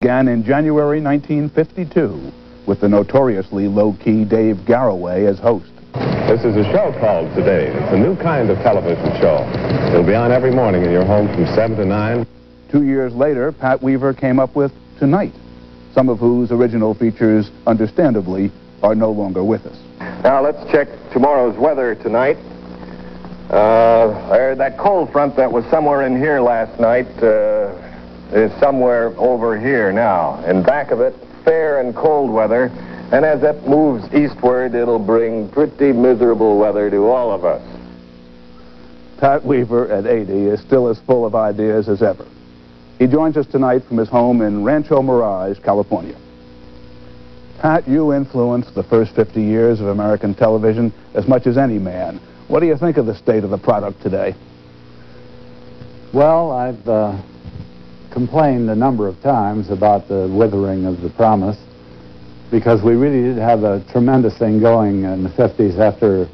began in January 1952 with the notoriously low-key Dave Garroway as host. This is a show called Today. It's a new kind of television show. It'll be on every morning in your home from 7 to 9. 2 years later, Pat Weaver came up with Tonight, some of whose original features, understandably, are no longer with us. Now let's check tomorrow's weather tonight. That cold front that was somewhere in here last night is somewhere over here now. In back of it, fair and cold weather. And as that moves eastward, it'll bring pretty miserable weather to all of us. Pat Weaver, at 80, is still as full of ideas as ever. He joins us tonight from his home in Rancho Mirage, California. Pat, you influenced the first 50 years of American television as much as any man. What do you think of the state of the product today? Well, I've complained a number of times about the withering of the promise, because we really did have a tremendous thing going in the 50s after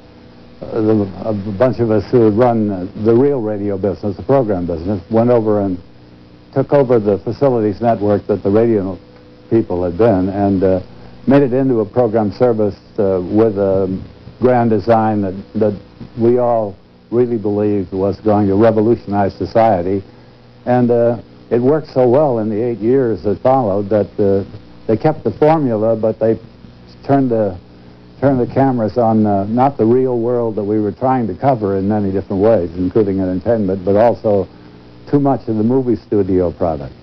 a bunch of us who had run the real radio business, the program business, went over and took over the facilities network that the radio people had been and made it into a program service with a grand design that we all really believed was going to revolutionize society. And it worked so well in the 8 years that followed that they kept the formula, but they turned the cameras on not the real world that we were trying to cover in many different ways, including entertainment, but also too much of the movie studio product.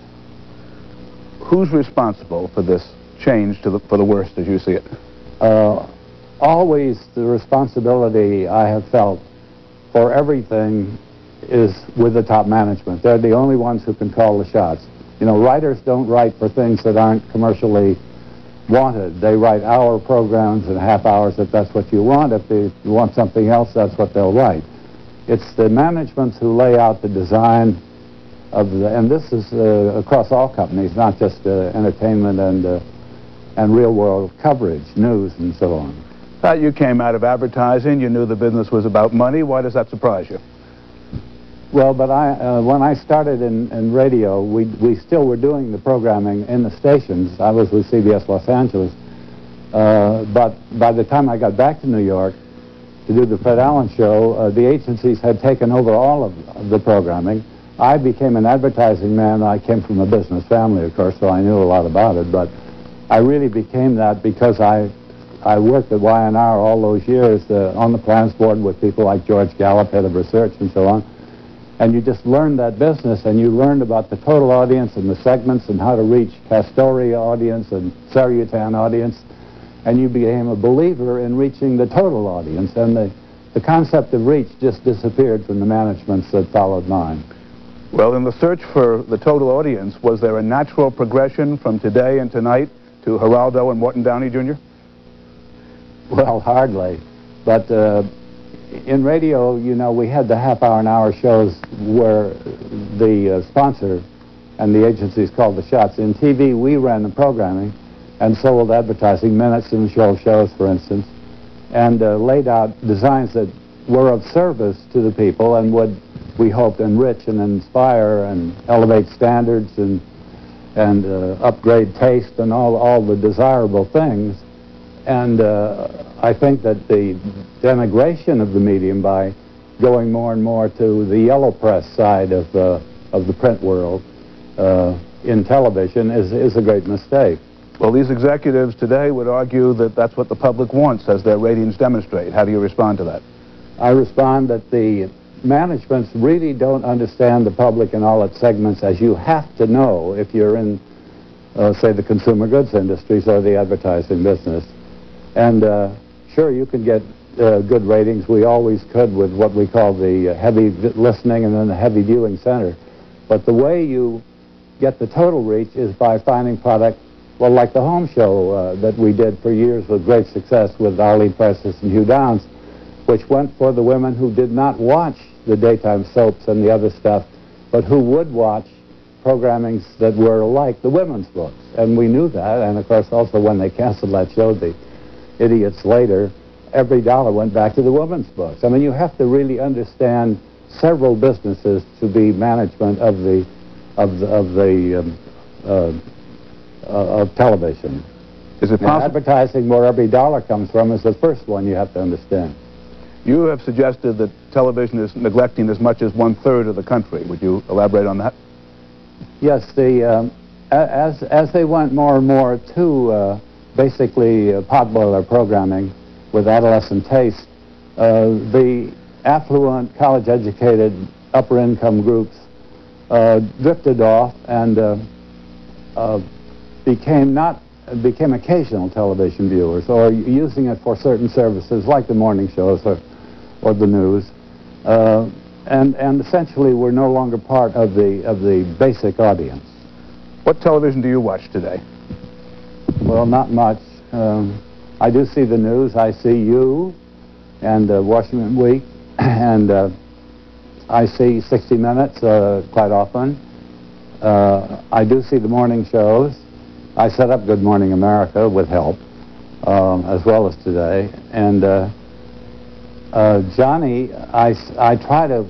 Who's responsible for this change for the worst, as you see it? Always the responsibility I have felt for everything is with the top management. They're the only ones who can call the shots. You know, writers don't write for things that aren't commercially wanted. They write hour programs and half hours if that's what you want. If you want something else, that's what they'll write. It's the managements who lay out the design of the, and this is across all companies, not just entertainment and real world coverage, news and so on. You came out of advertising. You knew the business was about money. Why does that surprise you? Well, but when I started in radio, we still were doing the programming in the stations. I was with CBS Los Angeles. But by the time I got back to New York to do the Fred Allen Show, the agencies had taken over all of the programming. I became an advertising man. I came from a business family, of course, so I knew a lot about it. But I really became that because I worked at Y&R all those years on the plans board with people like George Gallup, head of research, and so on. And you just learned that business, and you learned about the total audience and the segments and how to reach Castoria audience and Saryutan audience, and you became a believer in reaching the total audience, and the concept of reach just disappeared from the managements that followed mine. Well, in the search for the total audience, was there a natural progression from Today and Tonight to Geraldo and Morton Downey Jr.? Well, hardly, but in radio, you know, we had the half-hour and hour shows where the sponsor and the agencies called the shots. In TV, we ran the programming and sold advertising minutes in show shows, for instance, and laid out designs that were of service to the people and would, we hoped, enrich and inspire and elevate standards and upgrade taste and all the desirable things. And I think that the denigration of the medium by going more and more to the yellow press side of the print world in television is a great mistake. Well, these executives today would argue that that's what the public wants, as their ratings demonstrate. How do you respond to that? I respond that the managements really don't understand the public in all its segments, as you have to know if you're in, say, the consumer goods industries or the advertising business. And sure, you can get good ratings. We always could with what we call the heavy listening and then the heavy viewing center. But the way you get the total reach is by finding product, well, like the home show that we did for years with great success with Arlene Prestis and Hugh Downs, which went for the women who did not watch the daytime soaps and the other stuff, but who would watch programmings that were like the women's books. And we knew that, and of course also when they canceled that show, the idiots later, every dollar went back to the women's books. I mean, you have to really understand several businesses to be management of the of television. Is it Now, possible? advertising, where every dollar comes from, is the first one you have to understand. You have suggested that television is neglecting as much as 1/3 of the country. Would you elaborate on that? Yes, as they went more and more to basically potboiler programming with adolescent taste, the affluent, college-educated, upper-income groups drifted off and became occasional television viewers, or using it for certain services like the morning shows or the news, and essentially were no longer part of the basic audience. What television do you watch today? Well, not much. I do see the news. I see you and Washington Week, and I see 60 Minutes quite often. I do see the morning shows. I set up Good Morning America with help, as well as today. And Johnny, I try to,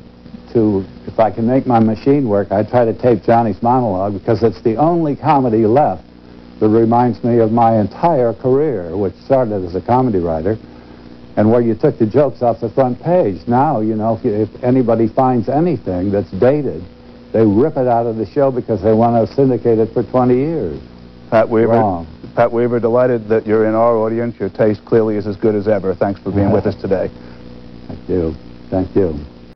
if I can make my machine work, I try to tape Johnny's monologue, because it's the only comedy left that reminds me of my entire career, which started as a comedy writer, and where you took the jokes off the front page. Now, you know, if anybody finds anything that's dated, they rip it out of the show because they want to syndicate it for 20 years. Pat Weaver. Wrong. Pat Weaver, delighted that you're in our audience. Your taste clearly is as good as ever. Thanks for being with us today. Thank you. Thank you.